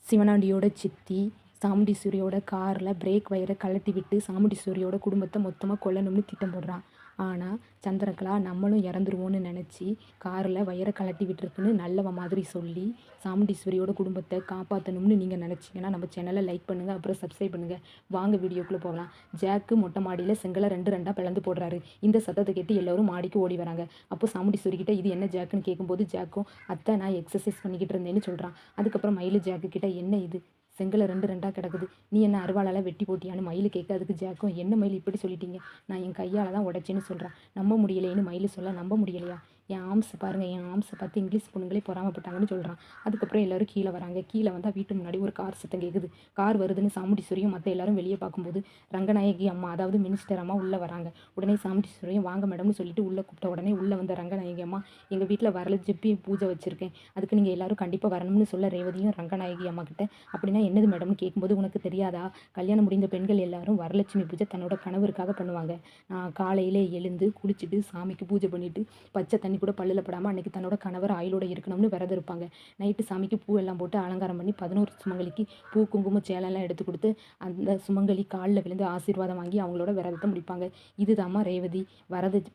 சிவனாண்டியோட சித்தி சாமுண்டீஸ்வரியோட காரில் பிரேக் வயரை கழட்டி விட்டு சாமுண்டீஸ்வரியோட குடும்பத்தை மொத்தமாக கொல்லணும்னு திட்டம் போடுறான். ஆனால் சந்திரகலா நம்மளும் இறந்துருவோன்னு நினச்சி காரில் வயரை கழட்டி விட்டுருக்குன்னு நல்லவ மாதிரி சொல்லி சாமுண்டீஸ்வரியோட குடும்பத்தை காப்பாற்றணும்னு நீங்கள் நினச்சிங்கன்னா நம்ம சேனலை லைக் பண்ணுங்கள், அப்புறம் சப்ஸ்கிரைப் பண்ணுங்கள். வாங்க வீடியோக்குள்ளே போகலாம். ஜாக்கு மொட்டை மாடியில் செங்கலை ரெண்டு ரெண்டாக பிளந்து போடுறாரு. இந்த சத்தத்தை கேட்டு எல்லோரும் மாடிக்கு ஓடி வராங்க. அப்போ சாமுண்டீஸ்வரி கிட்ட இது என்ன ஜாக்குன்னு கேட்கும்போது ஜாக்கும் அத்தை நான் எக்ஸசைஸ் பண்ணிக்கிட்டு இருந்தேன்னு சொல்கிறான். அதுக்கப்புறம் மயில் ஜாக்கு கிட்ட என்ன இது செங்கலை ரெண்டு ரெண்டாக கிடக்குது, நீ என்ன அருவாளால் வெட்டி போட்டியான்னு மயில் கேட்க, அதுக்கு ஜாக்கும் என்ன மயில் இப்படி சொல்லிட்டீங்க, நான் என் கையால் தான் உடைச்சேன்னு சொல்கிறேன். நம்ப முடியலையேன்னு மயில் சொல்ல, நம்ப முடியலையா, என் ஆம்ஸை பாருங்கள், என் ஆம்ஸை பார்த்து இங்கிலீஷ் பொண்ணுங்களே பொறாமப்பட்டாங்கன்னு சொல்கிறான். அதுக்கப்புறம் எல்லோரும் கீழே வராங்க. கீழே வந்தால் வீட்டு முன்னாடி ஒரு கார் சத்தம் கேட்குது. கார் வருதுன்னு சாமுண்டீஸ்வரியும் மற்ற எல்லாரும் வெளியே பார்க்கும்போது ரங்கநாயகி அம்மா, அதாவது மினிஸ்டர் அம்மா உள்ளே வராங்க. உடனே சாமுண்டீஸ்வரியும் வாங்க மேடம்னு சொல்லிட்டு உள்ளே கூப்பிட்ட உடனே உள்ளே வந்த ரங்கநாயகி அம்மா, எங்கள் வீட்டில் வரலட்சுமி பூஜை வச்சுருக்கேன், அதுக்கு நீங்கள் எல்லோரும் கண்டிப்பாக வரணும்னு சொல்ல ரேவதியும் ரங்கநாயகி அம்மா கிட்ட அப்படின்னா என்னது மேடம்னு கேட்கும்போது, உனக்கு தெரியாதா, கல்யாணம் முடிந்த பெண்கள் எல்லாரும் வரலட்சுமி பூஜை தன்னோட கணவருக்காக பண்ணுவாங்க. நான் காலையிலே எழுந்து குளிச்சுட்டு சாமிக்கு பூஜை பண்ணிவிட்டு பச்சை தண்ணி கூட பல்லில் படாமல் அன்றைக்கி தன்னோட கணவர் ஆயுளோட இருக்கணும்னு விரதம் இருப்பாங்க. நைட்டு சாமிக்கு பூ எல்லாம் போட்டு அலங்காரம் பண்ணி 11 சுமங்கலிக்கு பூ குங்குமம் சேலெல்லாம் எடுத்து கொடுத்து அந்த சுமங்கலி காலில் விழுந்து ஆசீர்வாதம் வாங்கி அவங்களோட விரதத்தை முடிப்பாங்க. இதுதாம்மா ரேவதி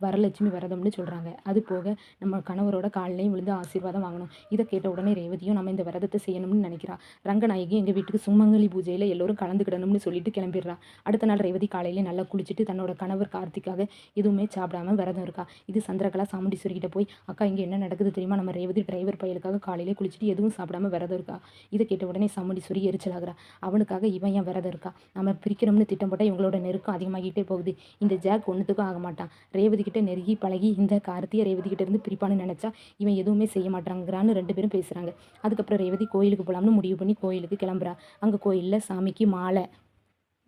வரலட்சுமி விரதம்னு சொல்கிறாங்க. அது போக நம்ம கணவரோட காலிலையும் விழுந்து ஆசீர்வாதம் வாங்கணும். இதை கேட்ட உடனே ரேவதியும் நம்ம இந்த விரதத்தை செய்யணும்னு நினைக்கிறா. ரங்கநாயகி எங்கள் வீட்டுக்கு சுமங்கலி பூஜையில் எல்லோரும் கலந்துக்கிடணும்னு சொல்லிட்டு கிளம்பிடுறா. அடுத்த நாள் ரேவதி காலையில் நல்லா குளிச்சுட்டு தன்னோட கணவர் கார்த்திக்காக எதுவுமே சாப்பிடாம விரதம் இருக்கா. இது சந்திரகலா சாமுண்டீஸ்வரி கிட்ட போய், அக்கா இங்கே என்ன நடக்குது தெரியுமா, நம்ம ரேவதி டிரைவர் பையலுக்காக காலையிலே குளிச்சுட்டு எதுவும் சாப்பிடாம விரதம் இருக்கா. இதை கேட்ட உடனே சாமுண்டீஸ்வரி எரிச்சலாகிறா. அவனுக்காக இவன் ஏன் விரதம் இருக்கா, நம்ம பிரிக்கணும்னு திட்டம் போட்டால் இவங்களோட நெருக்கம் அதிகமாகிட்டே போகுது. இந்த ஜாக் ஒன்றுத்துக்கும் ஆக மாட்டான். ரேவதி கிட்ட நெருங்கி பழகி இந்த கார்த்தியை ரேவதி கிட்ட இருந்து பிரிப்பான்னு நினச்சா இவன் எதுவுமே செய்ய மாட்டாங்கிறான்னு ரெண்டு பேரும் பேசுகிறாங்க. அதுக்கப்புறம் ரேவதி கோயிலுக்கு போகலாம்னு முடிவு பண்ணி கோயிலுக்கு கிளம்புறா. அங்கே கோயிலில் சாமிக்கு மாலை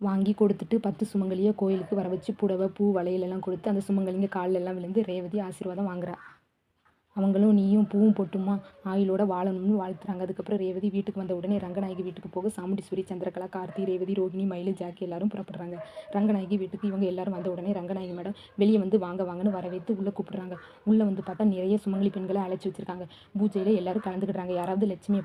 வாங்கி கொடுத்துட்டு 10 சுமங்கலியை கோயிலுக்கு வர வச்சு புடவை பூ வளையலெல்லாம் கொடுத்து அந்த சுமங்கலிங்க காலில் எல்லாம் விழுந்து ரேவதி ஆசீர்வாதம் வாங்குறா. அவங்களும் நீயும் பூவும் போட்டுமா ஆயுளோட வாழணும்னு வாழ்த்துறாங்க. அதுக்கப்புறம் ரேவதி வீட்டுக்கு வந்த உடனே ரங்கநாயகி வீட்டுக்கு போக சாமுண்டீஸ்வரி, சந்திரகலா, கார்த்தி, ரேவதி, ரோகிணி, மயில், ஜாக்கி எல்லாரும் புறப்படுறாங்க. ரங்கநாயகி வீட்டுக்கு இவங்க எல்லாரும் வந்த உடனே ரங்கநாயகி மேடம் வெளியே வந்து வாங்க வாங்கன்னு வரவேற்று உள்ளே கூப்பிடுறாங்க. உள்ளே வந்து பார்த்தா நிறைய சுமங்கலி பெண்களை அழைச்சி வச்சிருக்காங்க. பூஜையில் எல்லாரும் கலந்துக்கிடுறாங்க. யாராவது லட்சுமியை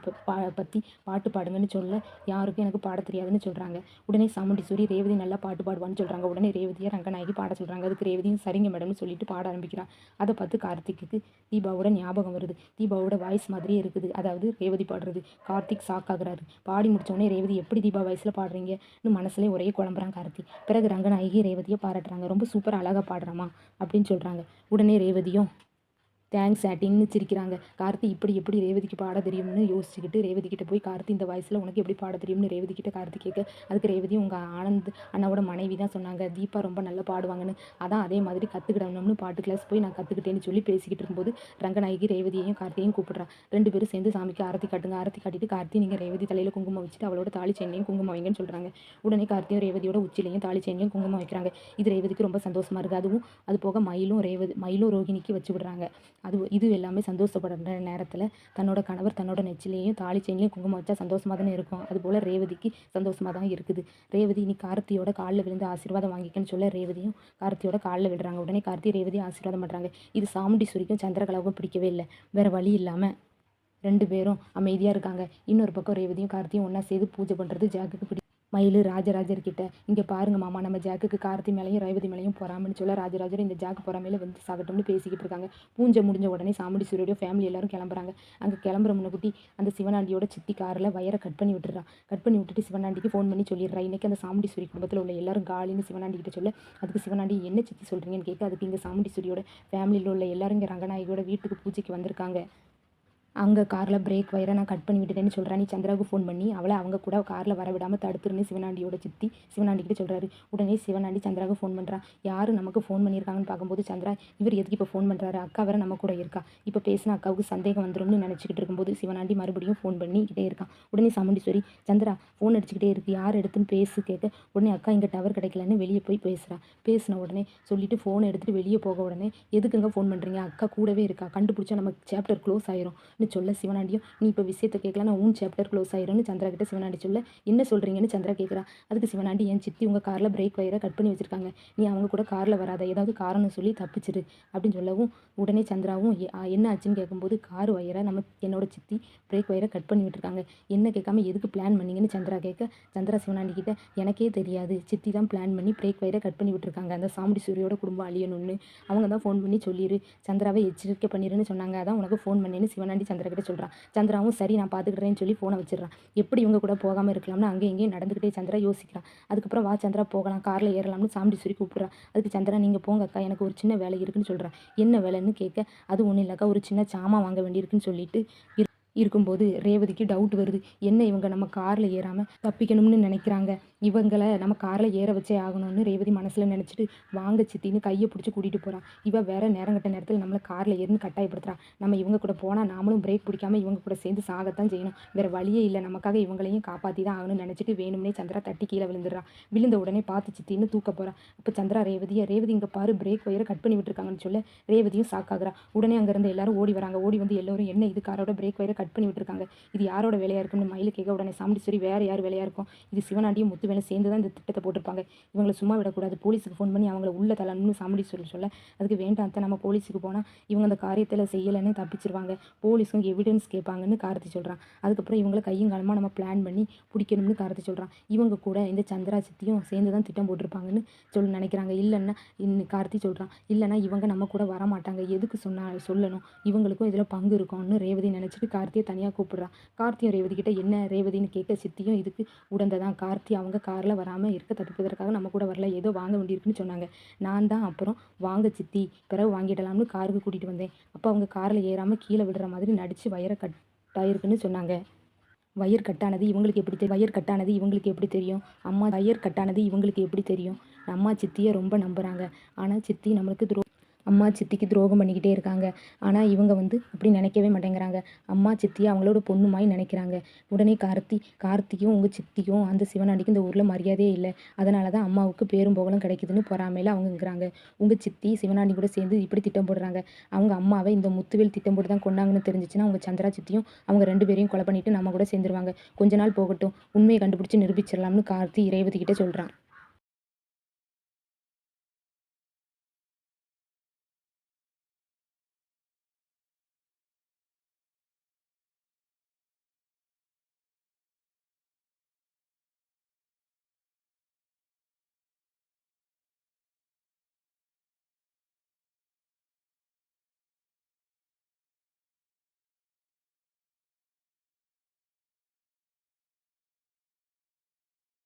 பற்றி பாட்டு பாடுங்கன்னு சொல்ல யாருக்கும் எனக்கு பாட தெரியாதுன்னு சொல்கிறாங்க. உடனே சாமுண்டீஸ்வரி ரேவதி நல்லா பாட்டு பாடுவான்னு சொல்கிறாங்க. உடனே ரேவதியை ரங்கநாயகி பாட சொல்கிறாங்க. அதுக்கு ரேவதியும் சரிங்க மேடம்னு சொல்லிட்டு பாட ஆரம்பிக்கிறான். அதை பார்த்து கார்த்திக்கு தீபாவோட ஞாபகம் வருது. தீபாவோட வாய்ஸ் மாதிரியே இருக்குது, அதாவது ரேவதி பாடுறது. கார்த்திக் ஷாக் ஆகுறாரு. பாடி முடிச்சோடனே ரேவதி எப்படி தீபா வாய்ஸில் பாடுறீங்கன்னு மனசுலேயே ஒரே குழம்புறான் கார்த்திக். பிறகு ரங்கநாயகி ரேவதியை பாராட்டுறாங்க. ரொம்ப சூப்பராக அழகாக பாடுறாமா அப்படின்னு சொல்கிறாங்க. உடனே ரேவதியும் தேங்க்ஸ் ஆட்டின்னு சிரிக்கிறாங்க. கார்த்தி இப்படி எப்படி ரேவதிக்கு பாட தெரியும்னு யோசிச்சுக்கிட்டு ரேவதி கிட்ட போய், கார்த்தி இந்த வாய்ஸில் உனக்கு எப்படி பாட தெரியும்னு ரேவதி கிட்ட கார்த்தி கேட்க, அதுக்கு ரேவதியும் உங்கள் ஆனந்த் அண்ணாவோட மனைவி தான் சொன்னாங்க தீபா ரொம்ப நல்லா பாடுவாங்கன்னு, அதான் அதே மாதிரி கற்றுக்கிடணும்னு பாட்டு கிளாஸ் போய் நான் கற்றுக்கிட்டேன்னு சொல்லி பேசிக்கிட்டு இருக்கும்போது ரங்கநாயகி ரேவதியையும் கார்த்தியையும் கூப்பிட்றா. ரெண்டு பேரும் சேர்ந்து சாமிக்கு ஆரத்தி காட்டுங்க. ஆரத்தி காட்டிட்டு கார்த்தி நீங்கள் ரேவதி தலையில் குங்குமம் வச்சுட்டு அவளோட தாலி செயினையும் குங்குமம் வைங்கன்னு சொல்கிறாங்க. உடனே கார்த்தியும் ரேவதியோட உச்சிலையும் தாலி செயினையும் குங்குமம் வைக்கிறாங்க. இது ரேவதிக்கு ரொம்ப சந்தோஷமாக இருக்குது. அதுவும் அது போக மயிலும் ரோகிணிக்கு வச்சு விடுறாங்க. இது எல்லாமே சந்தோஷப்படுற நேரத்தில் தன்னோட கணவர் தன்னோட நெச்சிலையும் தாலி செயின்லையும் குங்குமம் வச்சா சந்தோஷமாக தானே இருக்கும். அதுபோல் ரேவதிக்கு சந்தோஷமாக தான் இருக்குது. ரேவதி நீ கார்த்தியோட காலில் விழுந்து ஆசீர்வாதம் வாங்கிக்கன்னு சொல்ல ரேவதியும் கார்த்தியோட காலில் விடுறாங்க. உடனே கார்த்தி ரேவதி ஆசீர்வாதம் பண்ணுறாங்க. இது சாமுண்டீஸ்வரிக்கும் சந்திரகலாவுக்கும் பிடிக்கவே இல்லை. வேறு வழி இல்லாமல் ரெண்டு பேரும் அமைதியாக இருக்காங்க. இன்னொரு பக்கம் ரேவதியும் கார்த்தியும் ஒன்றா சேர்ந்து பூஜை பண்ணுறது ஜாக்குக்கு மயில் ராஜராஜர்கிட்ட, இங்கே பாருங்க மாமா, நம்ம ஜாக்குக்கு கார்த்தி மேலேயும் ரேவதி மேலேயும் போறாமன்னு சொல்ல ராஜராஜர் இந்த ஜாக்கு பொறாமையில வந்து சாகட்டும்னு பேசிக்கிட்டு இருக்காங்க. பூஜை முடிஞ்ச உடனே சாமுண்டீஸ்வரியோட ஃபேமிலி எல்லாரும் கிளம்புறாங்க. அங்கே கிளம்புற முன்னக்குட்டி அந்த சிவனாண்டியோட சித்தி காரில் வயரை கட் பண்ணி விட்டுறா. கட் பண்ணி விட்டுட்டு சிவனாண்டிக்கு ஃபோன் பண்ணி சொல்லிடுறா, இன்றைக்கி அந்த சாமுண்டீஸ்வரி குடும்பத்தில் உள்ள எல்லாரும் காலின்னு சிவனாண்டி கிட்ட சொல்ல, அதுக்கு சிவனாண்டி என்ன சித்தி சொல்கிறீங்கன்னு கேட்க, அதுக்கு இங்கே சாமுண்டீஸ்வரியோட ஃபேமிலியில் உள்ள எல்லாரும் இங்கே ரங்கநாயகியோட வீட்டுக்கு பூஜைக்கு வந்திருக்காங்க. அங்கே காரில் பிரேக் வயரை நான் கட் பண்ணி விட்டுட்டேன்னு சொல்கிறா. நீ சந்திராவுக்கு ஃபோன் பண்ணி அவளை அவங்க கூட காரில் வர விடாமல் தடுத்துருன்னு சிவனாண்டியோட சித்தி சிவனாண்டிக்கிட்ட சொல்கிறாரு. உடனே சிவனாண்டி சந்திராவுக்கு ஃபோன் பண்ணுறா. யார் நமக்கு ஃபோன் பண்ணியிருக்காங்கன்னு பார்க்கும்போது சந்திரா இவர் எதுக்கு இப்போ ஃபோன் பண்ணுறாரு, அக்கா வேறு நம்ம கூட இருக்கா, இப்போ பேசினா அக்காவுக்கு சந்தேகம் வந்துடும்னு நினச்சிக்கிட்டு இருக்கும்போது சிவனாண்டி மறுபடியும் ஃபோன் பண்ணிக்கிட்டே இருக்கான். உடனே சாமுண்டீஸ்வரி சந்திரா ஃபோன் அடிச்சுக்கிட்டே இருக்குது, யார் எடுத்துன்னு பேசு கேட்க, உடனே அக்கா இங்கே டவர் கிடைக்கலன்னு வெளியே போய் பேசுகிறா. பேசின உடனே சொல்லிவிட்டு ஃபோனை எடுத்துகிட்டு வெளியே போக உடனே எதுக்குங்க ஃபோன் பண்ணுறீங்க, அக்கா கூடவே இருக்கா, கண்டுபிடிச்சா நம்ம சாப்டர் க்ளோஸ் ஆயிரும், சொல்ல சிவனாண்டியும் நீ இப்போ விஷயத்தை கேட்கலாம் நான் உன் சாப்டர் க்ளோஸ் ஆயிரும்னு சந்திரா கிட்ட சிவனாண்டி சொல்ல என்ன சொல்கிறீங்கன்னு சந்திரா கேட்குறா. அதுக்கு சிவனாண்டி என் சித்தி உங்கள் காரில் பிரேக் வயரை கட் பண்ணி வச்சுருக்காங்க, நீ அவங்க கூட காரில் வராத, ஏதாவது காரணம் சொல்லி தப்பிச்சிரு அப்படின்னு சொல்லவும் உடனே சந்திராவும் என்ன ஆச்சுன்னு கேட்கும்போது கார் வயரை என்னோட சித்தி பிரேக் வயரை கட் பண்ணி விட்டுருக்காங்க, என்ன கேட்காம எதுக்கு பிளான் பண்ணீங்கன்னு சந்திரா கேட்க சந்திரா சிவனாண்டி கிட்ட எனக்கே தெரியாது, சித்தி தான் பிளான் பண்ணி பிரேக் வயரை கட் பண்ணி விட்டுருக்காங்க, அந்த சாமுண்டி சூரியோட குடும்பம் அழியணும்னு அவங்க தான் ஃபோன் பண்ணி சொல்லிடு, சந்திராவை எச்சரிக்கை பண்ணிருன்னு சொன்னாங்க, அதான் உனக்கு ஃபோன் பண்ணேன்னு சிவனாண்டி சந்திரா கிட்ட சொல்கிறான். சந்திராவும் சரி நான் பார்த்துக்கிறேன்னு சொல்லி ஃபோனை வச்சிடறான். எப்படி இவங்க கூட போகாமல் இருக்கலாம்னு அங்கே இங்கேயும் நடந்துக்கிட்டே சந்திரா யோசிக்கிறான். அதுக்கப்புறம் வா சந்திரா போகலாம், காரில் ஏறலாம்னு சாமுண்டீஸ்வரி கூப்பிட்றா. அதுக்கு சந்திரா நீங்கள் போங்க அக்கா, எனக்கு ஒரு சின்ன வேலை இருக்குன்னு சொல்கிறேன். என்ன வேலைன்னு கேட்க அது ஒன்றும் இல்லைக்கா, ஒரு சின்ன சாமான் வாங்க வேண்டியிருக்குன்னு சொல்லிட்டு இருக்கும்போது ரேவதிக்கு டவுட் வருது. என்ன இவங்க நம்ம காரில் ஏறாமல் தப்பிக்கணும்னு நினைக்கிறாங்க, இவங்களை நம்ம காரில் ஏற வச்சே ஆகணும்னு ரேவதி மனசில் நினச்சிட்டு வாங்க சித்தின்னு கையை பிடிச்சி கூட்டிகிட்டு போகிறான். இவ வேற நேரங்கட்ட நேரத்தில் நம்மளை காரில் ஏறுன்னு கட்டாயப்படுத்துறா. நம்ம இவங்க கூட போனால் நாமளும் பிரேக் பிடிக்காமல் இவங்க கூட சேர்ந்து சாகத்தான் செய்யணும், வேறு வழியே இல்லை, நமக்காக இவங்களையும் காப்பாற்றி தான் ஆகணும்னு நினச்சிட்டு வேணும்னே சந்திரா தட்டி கீழே விழுந்துடுறான். விழுந்த உடனே பார்த்து சித்தின்னு தூக்க போகிறான். அப்போ சந்திரா ரேவதி இங்கே பாரு பிரேக் வயரை கட் பண்ணி விட்டுருக்காங்கன்னு சொல்ல ரேவதியும் சாக்காகிறா. உடனே அங்கேருந்து எல்லாரும் ஓடி வராங்க. ஓடி வந்து எல்லோரும் என்ன இது காரோட பிரேக் வயரை கட் பண்ணி விட்டுருக்காங்க, இது யாரோட வேலையாக இருக்குன்னு மயில் கேட்க உடனே சாமுண்டீஸ்வரி வேறு யார் வேலையாக இருக்கும், இது சிவனாண்டியும் முத்துவேலும் சேர்ந்து தான் இந்த திட்டத்தை போட்டிருப்பாங்க, இவங்களை சும்மா விடக்கூடாது, போலீஸுக்கு ஃபோன் பண்ணி அவங்கள உள்ள தள்ளணும்னு சாமுண்டீஸ்வரி சொல்ல அதுக்கு வேண்டாம் அத்தை, நம்ம போலீஸுக்கு போனால் இவங்க அந்த காரியத்தில் செய்யலைன்னு தப்பிச்சிருவாங்க, போலீஸும் எவிடன்ஸ் கேட்பாங்கன்னு கார்த்தி சொல்கிறான். அதுக்கப்புறம் இவங்களை கையும் காலமாக நம்ம பிளான் பண்ணி பிடிக்கணும்னு கார்த்தி சொல்கிறான். இவங்க கூட இந்த சந்திரா சித்தியும் சேர்ந்து தான் திட்டம் போட்டிருப்பாங்கன்னு நினைக்கிறாங்க. இல்லைன்னா கார்த்தி சொல்கிறான், இல்லைன்னா இவங்க நம்ம கூட வரமாட்டாங்க, எதுக்கு சொல்லணும், இவங்களுக்கும் இதில் பங்கு இருக்கும்னு ரேவதி நினச்சிட்டு கார்த்தியை தனியாக கூப்பிடுறான். கார்த்தியும் ரேவதி கிட்ட என்ன ரேவதின்னு கேட்க சித்தியும் இதுக்கு உடந்ததான், கார்த்தி அவங்க காரில் வராமல் இருக்க தப்பிப்பதற்காக நம்ம கூட வரல, ஏதோ வாங்க வேண்டியிருக்குன்னு சொன்னாங்க, நான் தான் அப்புறம் வாங்க சித்தி பிறகு வாங்கிடலாம்னு காருக்கு கூட்டிகிட்டு வந்தேன், அப்போ அவங்க காரில் ஏறாமல் கீழே விடுற மாதிரி நடித்து வயரை கட்டாயிருக்குன்னு சொன்னாங்க. வயர் கட்டானது இவங்களுக்கு எப்படி தெரியும், அம்மா வயர் கட்டானது இவங்களுக்கு எப்படி தெரியும், அம்மா சித்தியை ரொம்ப நம்புகிறாங்க, ஆனால் சித்தி நம்மளுக்கு அம்மா சித்திக்கு துரோகம் பண்ணிக்கிட்டே இருக்காங்க, ஆனால் இவங்க அப்படி நினைக்கவே மாட்டேங்கிறாங்க, அம்மா சித்தியை அவங்களோட பொண்ணுமாய் நினைக்கிறாங்க. உடனே கார்த்திக்கும் உங்கள் சித்திக்கும் அந்த சிவனாண்டிக்கு இந்த ஊரில் மரியாதையே இல்லை, அதனால தான் அம்மாவுக்கு பேரும் புகழும் கிடைக்குதுன்னு பொறாமையில் அவங்கங்கிறாங்க. உங்கள் சித்தி சிவனாண்டி கூட சேர்ந்து இப்படி திட்டம் போடுறாங்க, அவங்க அம்மாவை இந்த முத்துவேல் திட்டம் போட்டு தான் கொண்டாங்கன்னு தெரிஞ்சிச்சுன்னா அவங்க சந்திரா சித்தியும் அவங்க 2 பேரையும் கொலை பண்ணிட்டு நம்ம கூட சேர்ந்துருவாங்க, கொஞ்ச நாள் போகட்டும், உண்மையை கண்டுபிடிச்சி நிரூபிச்சிடலாம்னு கார்த்தி ரேவதி கிட்ட சொல்கிறான்.